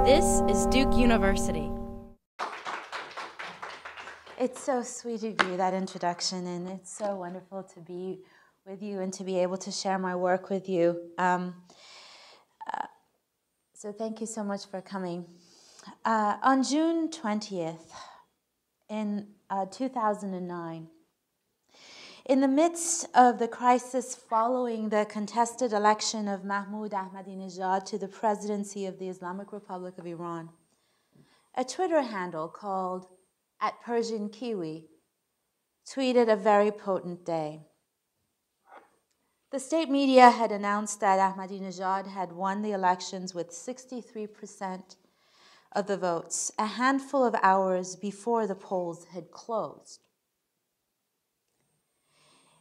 This is Duke University. It's so sweet of you, that introduction, and it's so wonderful to be with you and to be able to share my work with you. So thank you so much for coming. On June 20th, in 2009, in the midst of the crisis following the contested election of Mahmoud Ahmadinejad to the presidency of the Islamic Republic of Iran, a Twitter handle called @PersianKiwi tweeted a very potent day. The state media had announced that Ahmadinejad had won the elections with 63% of the votes, a handful of hours before the polls had closed.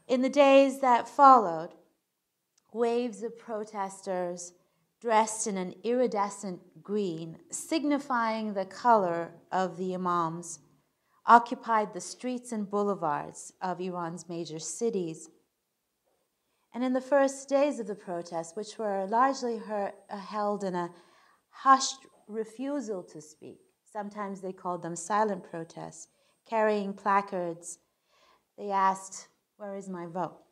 In the days that followed, waves of protesters dressed in an iridescent green, signifying the color of the imams, occupied the streets and boulevards of Iran's major cities. And in the first days of the protests, which were largely held in a hushed refusal to speak, sometimes they called them silent protests, carrying placards, they asked, "Where is my vote?"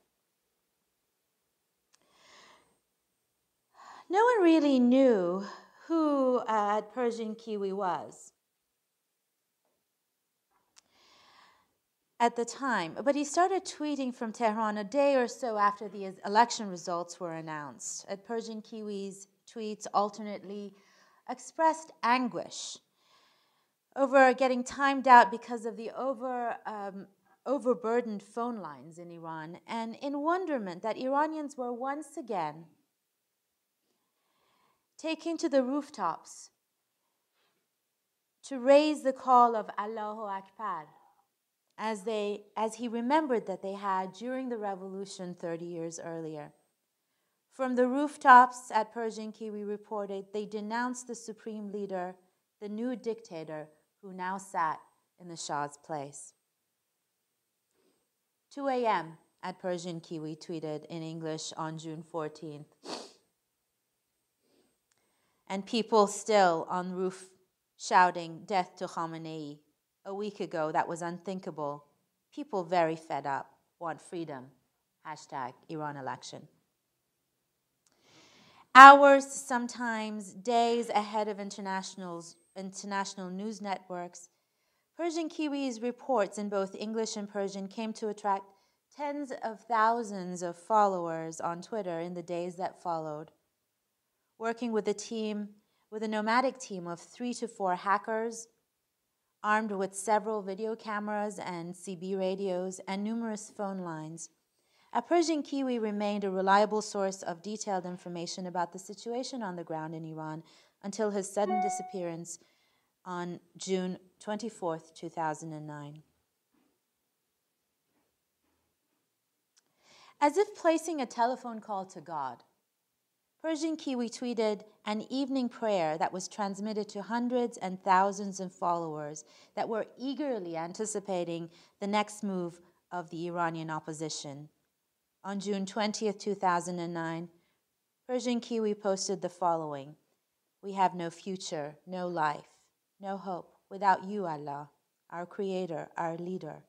No one really knew who @PersianKiwi was at the time, but he started tweeting from Tehran a day or so after the election results were announced. @PersianKiwi's tweets alternately expressed anguish over getting timed out because of the overburdened phone lines in Iran, and in wonderment that Iranians were once again taking to the rooftops to raise the call of Allahu Akbar, as he remembered that they had during the revolution 30 years earlier. From the rooftops, @PersianKiwi reported, they denounced the supreme leader, the new dictator who now sat in the Shah's place. 2 a.m. @PersianKiwi tweeted in English on June 14th. And people still on roof shouting, "Death to Khamenei." A week ago, that was unthinkable. People very fed up, want freedom. #Iran election. Hours, sometimes days ahead of international news networks, PersianKiwi's reports in both English and Persian came to attract tens of thousands of followers on Twitter in the days that followed. Working with a nomadic team of 3 to 4 hackers, armed with several video cameras and CB radios and numerous phone lines, @PersianKiwi remained a reliable source of detailed information about the situation on the ground in Iran until his sudden disappearance on June 24th, 2009. As if placing a telephone call to God, PersianKiwi tweeted an evening prayer that was transmitted to hundreds and thousands of followers that were eagerly anticipating the next move of the Iranian opposition. On June 20th, 2009, PersianKiwi posted the following: "We have no future, no life, no hope without you, Allah, our creator, our leader.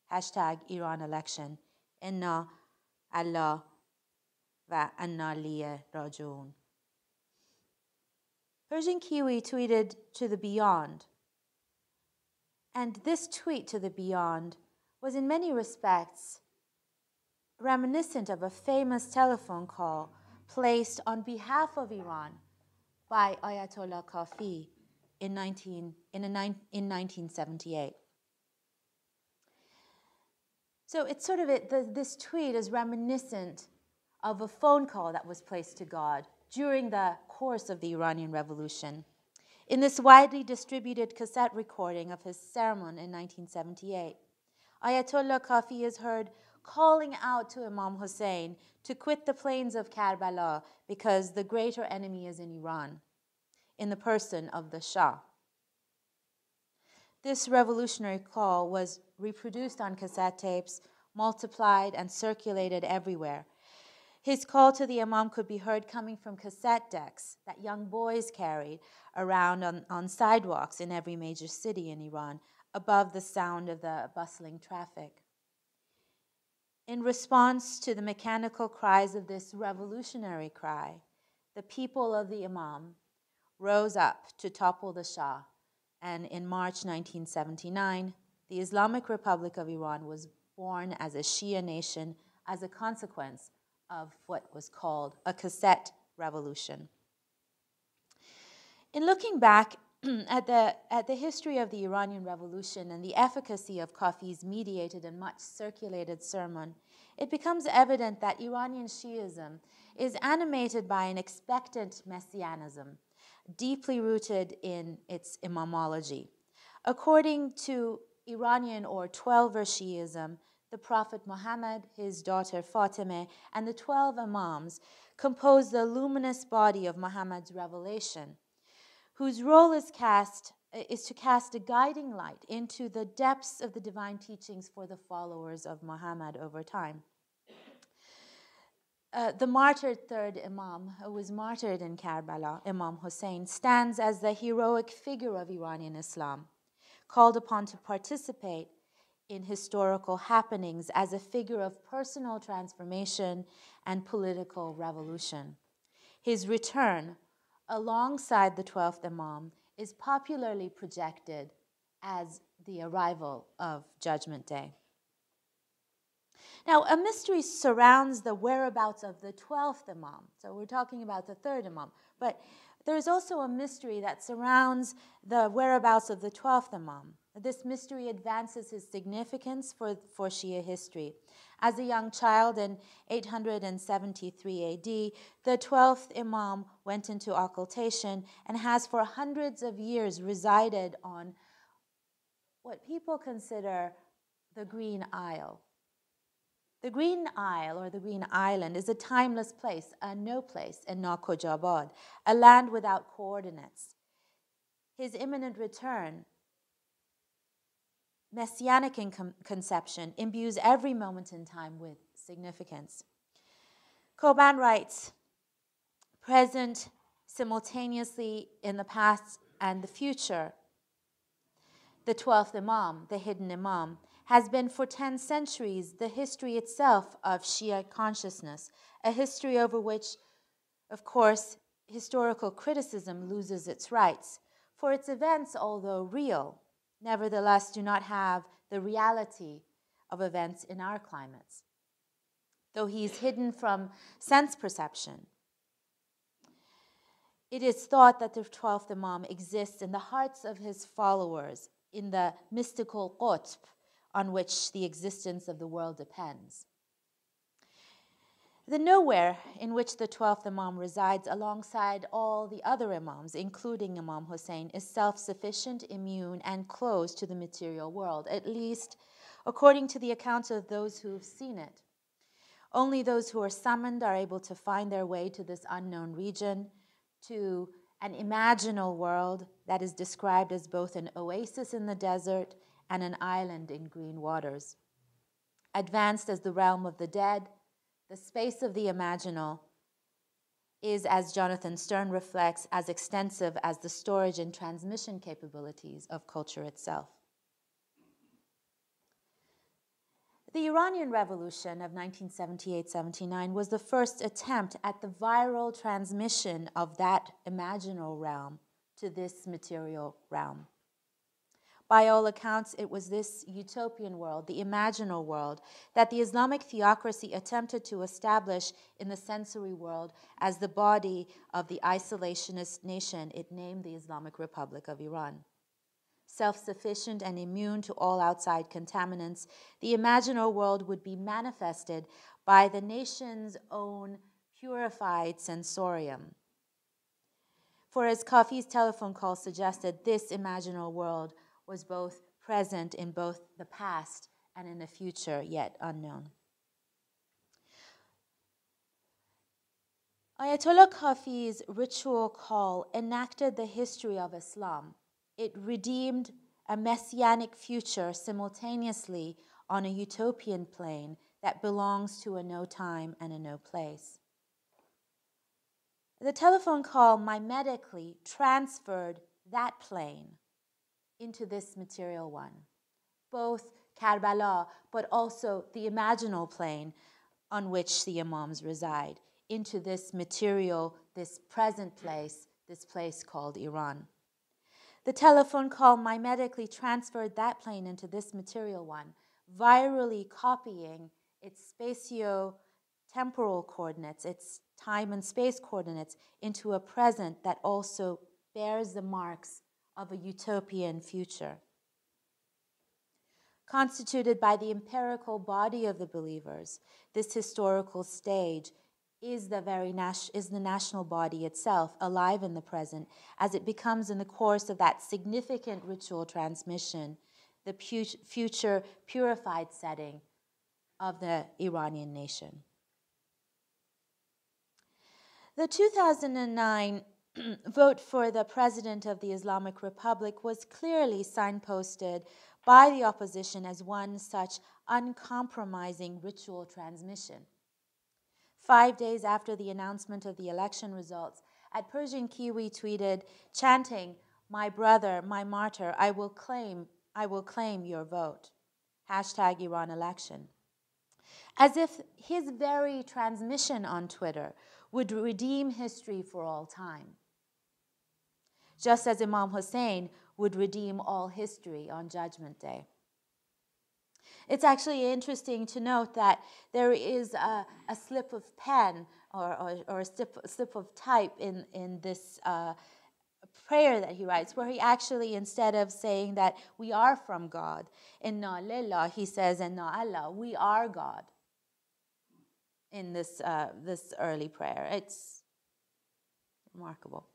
#Iran election. Inna Allah wa anna liya rajoon." PersianKiwi tweeted to the beyond. And this tweet to the beyond was in many respects reminiscent of a famous telephone call placed on behalf of Iran by Ayatollah Kafi in 1978. So it's sort of this tweet is reminiscent of a phone call that was placed to God during the course of the Iranian Revolution. In this widely distributed cassette recording of his sermon in 1978, Ayatollah Kafi is heard calling out to Imam Hussein to quit the plains of Karbala because the greater enemy is in Iran, in the person of the Shah. This revolutionary call was reproduced on cassette tapes, multiplied and circulated everywhere. His call to the Imam could be heard coming from cassette decks that young boys carried around on sidewalks in every major city in Iran, above the sound of the bustling traffic. In response to the mechanical cries of this revolutionary cry, the people of the Imam rose up to topple the Shah, and in March 1979, the Islamic Republic of Iran was born as a Shia nation as a consequence of what was called a cassette revolution. In looking back at the history of the Iranian Revolution and the efficacy of Kafi's mediated and much circulated sermon, it becomes evident that Iranian Shiism is animated by an expectant messianism, deeply rooted in its imamology. According to Iranian or Twelver Shiism, the Prophet Muhammad, his daughter Fatimeh, and the 12 Imams compose the luminous body of Muhammad's revelation, whose role is to cast a guiding light into the depths of the divine teachings for the followers of Muhammad over time. The martyred third Imam, who was martyred in Karbala, Imam Hussein, stands as the heroic figure of Iranian Islam, called upon to participate in historical happenings as a figure of personal transformation and political revolution. His return, alongside the 12th Imam, is popularly projected as the arrival of Judgment Day. Now, a mystery surrounds the whereabouts of the 12th Imam. So we're talking about the third Imam, but there's also a mystery that surrounds the whereabouts of the 12th Imam. This mystery advances his significance for Shia history. As a young child in 873 AD, the 12th Imam went into occultation and has for hundreds of years resided on what people consider the Green Isle. The Green Isle, or the Green Island, is a timeless place, a no place in Nakojabad, a land without coordinates. His imminent return, messianic in conception, imbues every moment in time with significance. Koban writes, present simultaneously in the past and the future, the 12th Imam, the hidden Imam, has been for 10 centuries the history itself of Shia consciousness, a history over which, of course, historical criticism loses its rights, for its events, although real, nevertheless do not have the reality of events in our climates. Though he is hidden from sense perception, it is thought that the 12th Imam exists in the hearts of his followers, in the mystical qutb on which the existence of the world depends. The nowhere in which the 12th Imam resides alongside all the other Imams, including Imam Hussein, is self-sufficient, immune, and closed to the material world, at least according to the accounts of those who have seen it. Only those who are summoned are able to find their way to this unknown region, to an imaginal world that is described as both an oasis in the desert and an island in green waters. Advanced as the realm of the dead, the space of the imaginal is, as Jonathan Stern reflects, as extensive as the storage and transmission capabilities of culture itself. The Iranian Revolution of 1978-79 was the first attempt at the viral transmission of that imaginal realm to this material realm. By all accounts, it was this utopian world, the imaginal world, that the Islamic theocracy attempted to establish in the sensory world as the body of the isolationist nation it named the Islamic Republic of Iran. Self-sufficient and immune to all outside contaminants, the imaginal world would be manifested by the nation's own purified sensorium. For as Kafi's telephone call suggested, this imaginal world was both present in both the past and in a future yet unknown. Ayatollah Kafi's ritual call enacted the history of Islam. It redeemed a messianic future simultaneously on a utopian plane that belongs to a no time and a no place. The telephone call mimetically transferred that plane into this material one, both Karbala, but also the imaginal plane on which the Imams reside, into this material, this present place, this place called Iran. The telephone call mimetically transferred that plane into this material one, virally copying its spatio-temporal coordinates, its time and space coordinates, into a present that also bears the marks of a utopian future. Constituted by the empirical body of the believers, this historical stage is the national body itself, alive in the present, as it becomes in the course of that significant ritual transmission, the future purified setting of the Iranian nation. The 2009 vote for the president of the Islamic Republic was clearly signposted by the opposition as one such uncompromising ritual transmission. 5 days after the announcement of the election results, at Persian Kiwi tweeted, chanting, "My brother, my martyr, I will claim your vote." Hashtag Iran election. As if his very transmission on Twitter would redeem history for all time, just as Imam Hussein would redeem all history on Judgment Day. It's actually interesting to note that there is a slip of pen or a slip of type in this prayer that he writes, where he actually, instead of saying that we are from God, Inna lillah, he says, Inna Allah, we are God, in this early prayer. It's remarkable.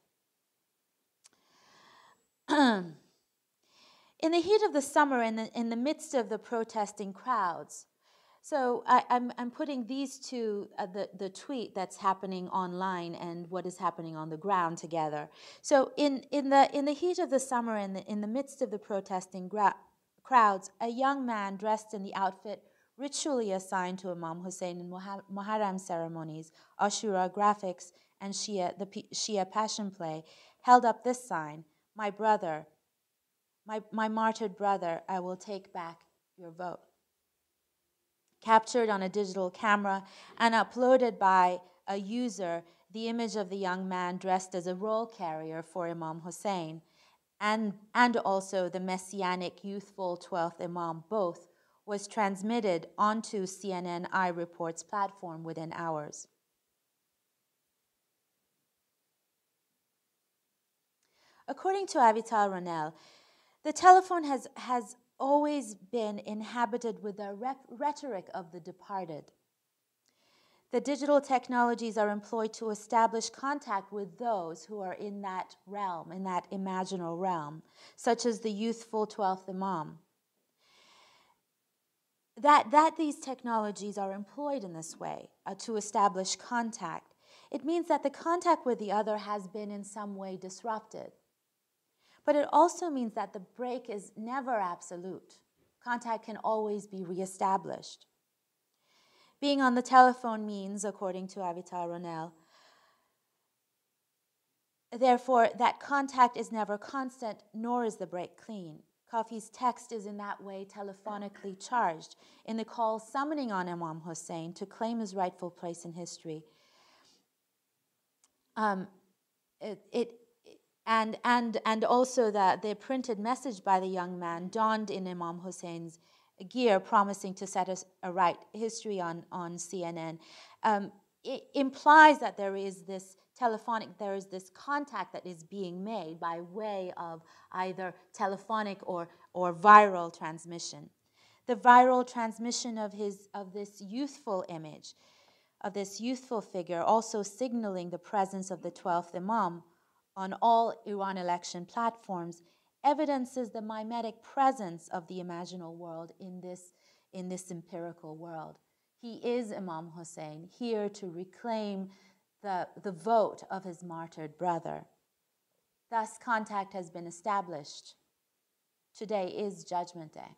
In the heat of the summer, in the midst of the protesting crowds, so I'm putting these two, the tweet that's happening online and what is happening on the ground together. So in the heat of the summer, in the midst of the protesting crowds, a young man dressed in the outfit ritually assigned to Imam Hussein in Muharram ceremonies, Ashura graphics, and the Shia Passion Play, held up this sign: "My brother, my martyred brother, I will take back your vote." Captured on a digital camera and uploaded by a user, the image of the young man dressed as a roll carrier for Imam Hussein and also the messianic youthful 12th Imam, both, was transmitted onto CNN iReport's platform within hours. According to Avital Ronell, the telephone has always been inhabited with the rhetoric of the departed. The digital technologies are employed to establish contact with those who are in that realm, in that imaginal realm, such as the youthful 12th Imam. That these technologies are employed in this way to establish contact, it means that the contact with the other has been in some way disrupted. But it also means that the break is never absolute. Contact can always be reestablished. Being on the telephone means, according to Avital Ronell, therefore, that contact is never constant, nor is the break clean. Kafi's text is in that way telephonically charged in the call summoning on Imam Hussein to claim his rightful place in history. And also that the printed message by the young man donned in Imam Hussein's gear, promising to set us a right history on CNN, it implies that there is this contact that is being made by way of either telephonic or viral transmission. The viral transmission of this youthful image, of this youthful figure, also signaling the presence of the 12th Imam on all Iran election platforms, evidences the mimetic presence of the imaginal world in this empirical world. He is Imam Hussein, here to reclaim the vote of his martyred brother. Thus, contact has been established. Today is Judgment Day.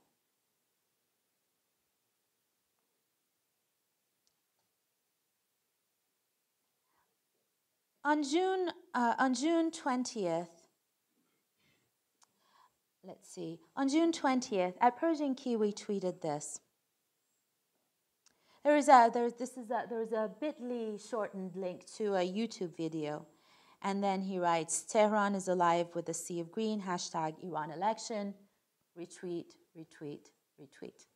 On June 20th, let's see. On June 20th, at Persian Kiwi tweeted this. There's a bit.ly shortened link to a YouTube video. And then he writes, Tehran is alive with a sea of green, hashtag Iran election, retweet, retweet, retweet.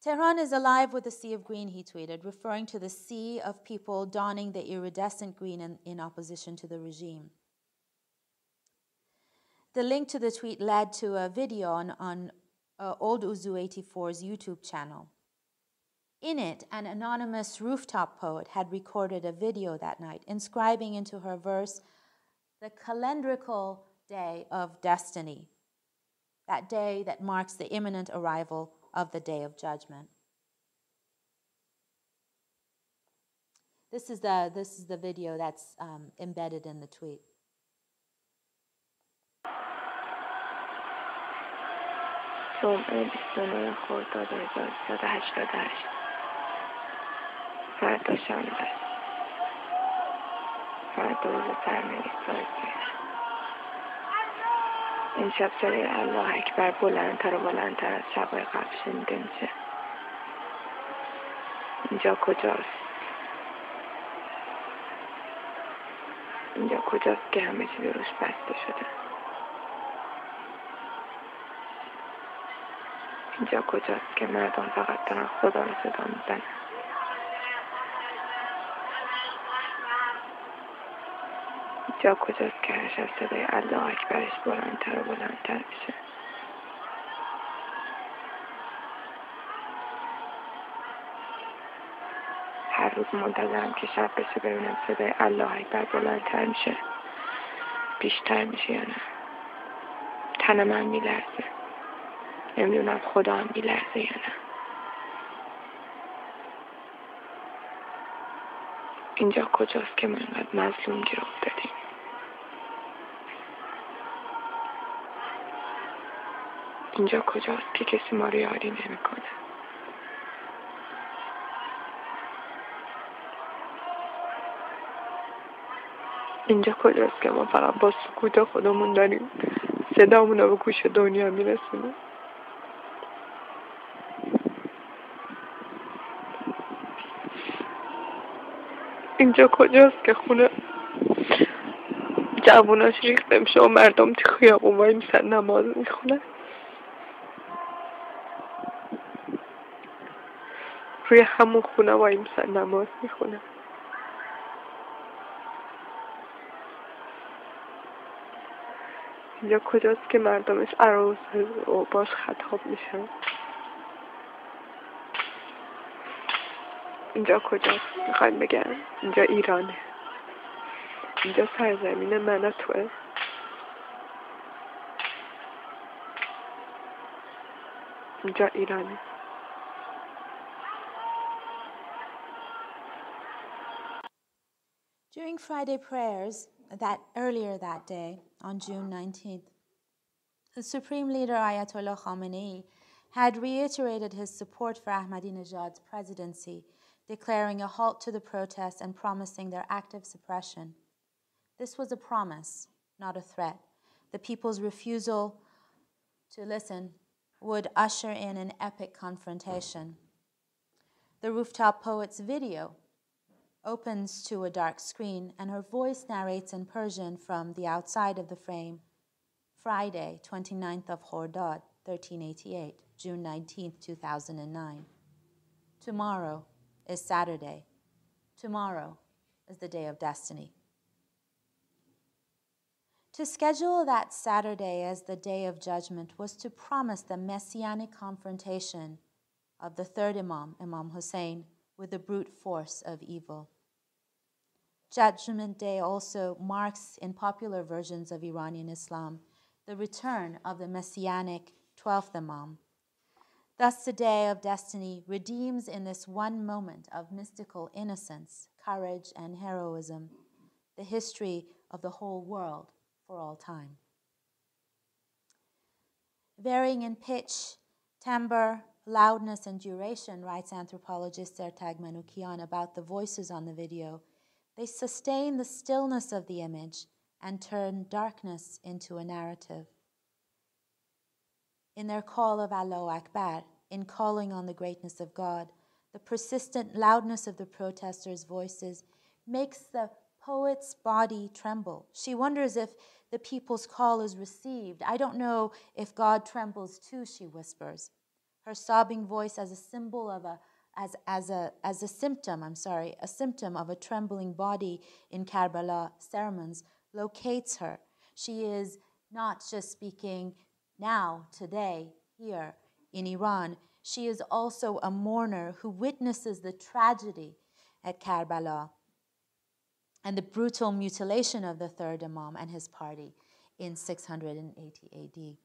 Tehran is alive with a sea of green, he tweeted, referring to the sea of people donning the iridescent green in opposition to the regime. The link to the tweet led to a video on Old Uzu 84's YouTube channel. In it, an anonymous rooftop poet had recorded a video that night, inscribing into her verse the calendrical day of destiny, that day that marks the imminent arrival of the Day of Judgment. This is the video that's embedded in the tweet. جمعه 29 خرداد 1388 فردا شنبه است. فردا روز سرمایه سازی. این شب صدای الله اکبر بلندتر و بلندتر از شب‌های قبل شنیده میشه. اینجا کجاست؟ اینجا کجاست که همه چیز روش بسته شده؟ اینجا کجاست که مردم فقط دارن خدا رو صدا میزنن؟ اینجا کجاست که هر شب صدای الله اکبرش بلندتر و بلندتر میشه؟ هر روز منتظرم که شب بشه ببینم صدای الله اکبر بلندتر میشه، بیشتر میشه یا نه. تن من میلرزه، نمیدونم خدا هم میلرزه یا نه. اینجا کجاست که ما اینقدر مظلوم گیر افتادیم؟ اینجا کجاست که کسی ما رو یاری نمیکنه؟ اینجا کجاست که ما فقط با سکوت خودمون داریم صدامون رو به گوش دنیا میرسونیم؟ اینجا کجاست که خونه جووناش ریخته میشه و مردم تو خیابون وای میسن نماز میخونن؟ روی همون خونه وای میسن نماز میخونن؟ اینجا کجاست که مردمش عروس و باش خطاب میشن؟ اینجا کجاست؟ میخوایم بگم اینجا ایرانه، اینجا سرزمین من و توه. اینجا ایرانه. During Friday prayers earlier that day, on June 19th, the Supreme Leader Ayatollah Khamenei had reiterated his support for Ahmadinejad's presidency, declaring a halt to the protests and promising their active suppression. This was a promise, not a threat. The people's refusal to listen would usher in an epic confrontation. The rooftop poet's video opens to a dark screen, and her voice narrates in Persian from the outside of the frame, Friday, 29th of Khordad, 1388, June 19th, 2009. Tomorrow is Saturday. Tomorrow is the day of destiny. To schedule that Saturday as the day of judgment was to promise the messianic confrontation of the third Imam, Imam Hussein, with the brute force of evil. Judgment Day also marks, in popular versions of Iranian Islam, the return of the messianic 12th Imam. Thus, the day of destiny redeems in this one moment of mystical innocence, courage, and heroism the history of the whole world for all time. Varying in pitch, timbre, loudness and duration, writes anthropologist Sertag Manoukian about the voices on the video, they sustain the stillness of the image and turn darkness into a narrative. In their call of Allahu Akbar, in calling on the greatness of God, the persistent loudness of the protesters' voices makes the poet's body tremble. She wonders if the people's call is received. I don't know if God trembles too, she whispers. Her sobbing voice as a symbol of a symptom of a trembling body in Karbala sermons locates her. She is not just speaking now, today, here in Iran. She is also a mourner who witnesses the tragedy at Karbala and the brutal mutilation of the third Imam and his party in 680 AD.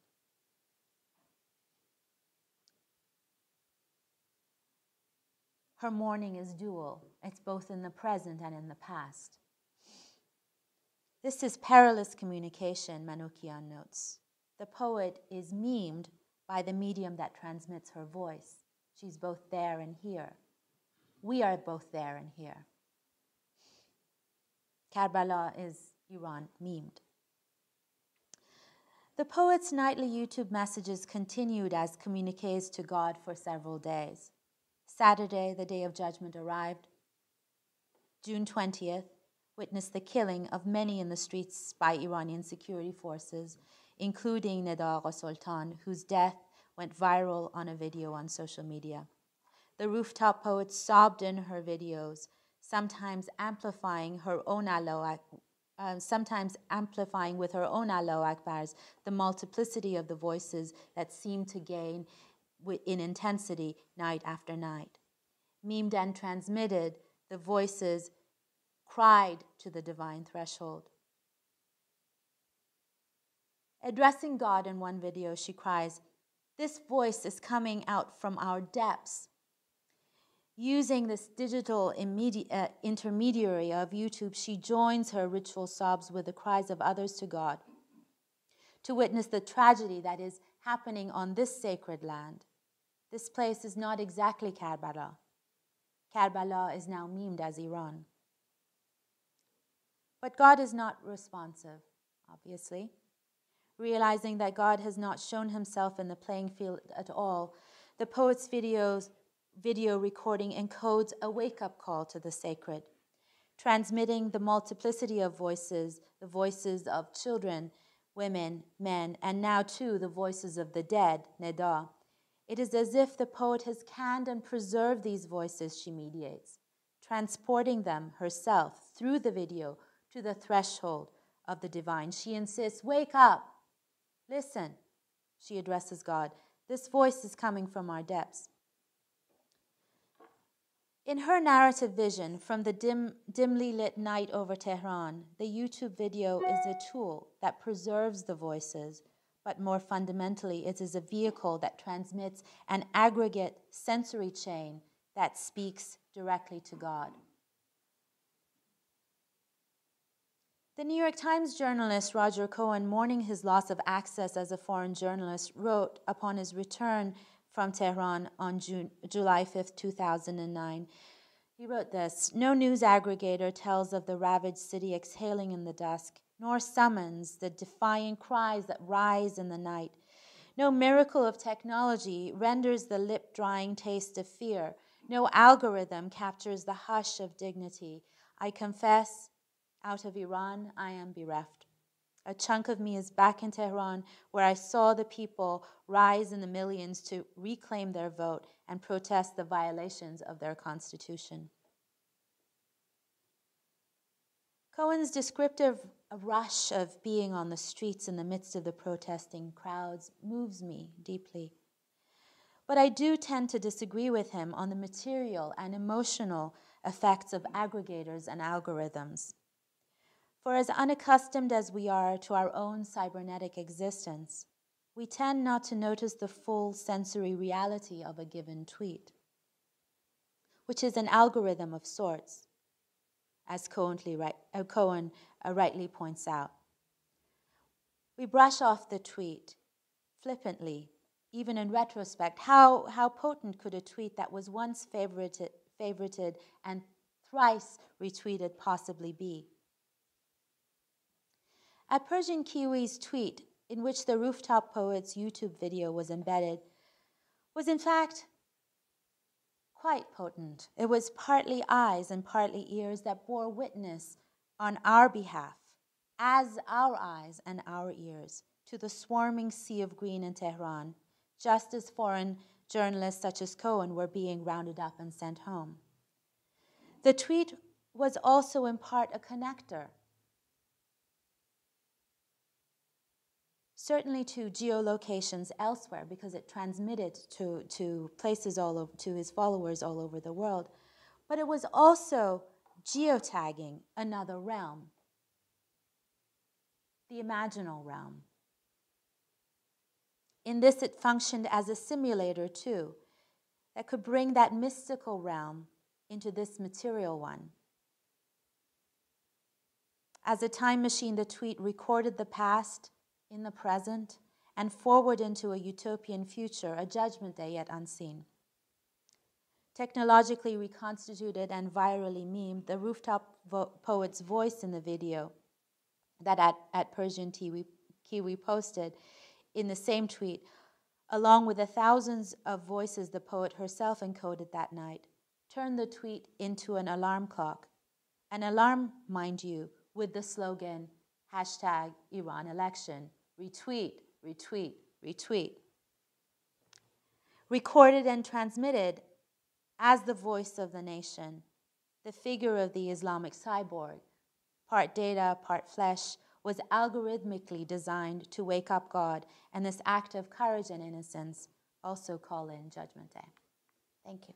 Her mourning is dual. It's both in the present and in the past. This is perilous communication, Manoukian notes. The poet is memed by the medium that transmits her voice. She's both there and here. We are both there and here. Karbala is Iran memed. The poet's nightly YouTube messages continued as communiques to God for several days. Saturday, the day of judgment, arrived. June 20th witnessed the killing of many in the streets by Iranian security forces, including Neda Agha Sultan, whose death went viral on a video on social media. The rooftop poet sobbed in her videos, sometimes amplifying with her own Allahu Akbars the multiplicity of the voices that seemed to gain in intensity night after night. Memed and transmitted, the voices cried to the divine threshold. Addressing God in one video, she cries, "This voice is coming out from our depths." Using this digital intermediary of YouTube, she joins her ritual sobs with the cries of others to God to witness the tragedy that is happening on this sacred land. This place is not exactly Karbala. Karbala is now memed as Iran. But God is not responsive, obviously. Realizing that God has not shown himself in the playing field at all, the poet's video recording encodes a wake-up call to the sacred, transmitting the multiplicity of voices, the voices of children, women, men, and now too the voices of the dead, Neda. It is as if the poet has canned and preserved these voices she mediates, transporting them herself through the video to the threshold of the divine. She insists, "Wake up, listen." She addresses God. "This voice is coming from our depths." In her narrative vision from the dimly lit night over Tehran, the YouTube video is a tool that preserves the voices, but more fundamentally, it is a vehicle that transmits an aggregate sensory chain that speaks directly to God. The New York Times journalist Roger Cohen, mourning his loss of access as a foreign journalist, wrote upon his return from Tehran on July 5th, 2009. He wrote this: "No news aggregator tells of the ravaged city exhaling in the dusk, nor summons the defiant cries that rise in the night. No miracle of technology renders the lip-drying taste of fear. No algorithm captures the hush of dignity. I confess, out of Iran, I am bereft. A chunk of me is back in Tehran, where I saw the people rise in the millions to reclaim their vote and protest the violations of their constitution." Cohen's descriptive rush of being on the streets in the midst of the protesting crowds moves me deeply. But I do tend to disagree with him on the material and emotional effects of aggregators and algorithms. For as unaccustomed as we are to our own cybernetic existence, we tend not to notice the full sensory reality of a given tweet, which is an algorithm of sorts, as Cohen rightly points out. We brush off the tweet flippantly even in retrospect, how potent could a tweet that was once favorited and thrice retweeted possibly be? A Persian Kiwi's tweet, in which the Rooftop Poet's YouTube video was embedded, was in fact quite potent. It was partly eyes and partly ears that bore witness on our behalf, as our eyes and our ears, to the swarming sea of green in Tehran, just as foreign journalists such as Cohen were being rounded up and sent home. The tweet was also in part a connector, certainly to geolocations elsewhere, because it transmitted to places all over, to his followers all over the world. But it was also geotagging another realm, the imaginal realm. In this, it functioned as a simulator, too, that could bring that mystical realm into this material one. As a time machine, the tweet recorded the past in the present and forward into a utopian future, a judgment day yet unseen. Technologically reconstituted and virally memed, the Rooftop Poet's voice in the video that at Persian Kiwi posted in the same tweet, along with the thousands of voices the poet herself encoded that night, turned the tweet into an alarm clock. An alarm, mind you, with the slogan, #Iran election, retweet, retweet, retweet. Recorded and transmitted as the voice of the nation, the figure of the Islamic cyborg, part data, part flesh, was algorithmically designed to wake up God, and this act of courage and innocence also call in Judgment Day. Thank you.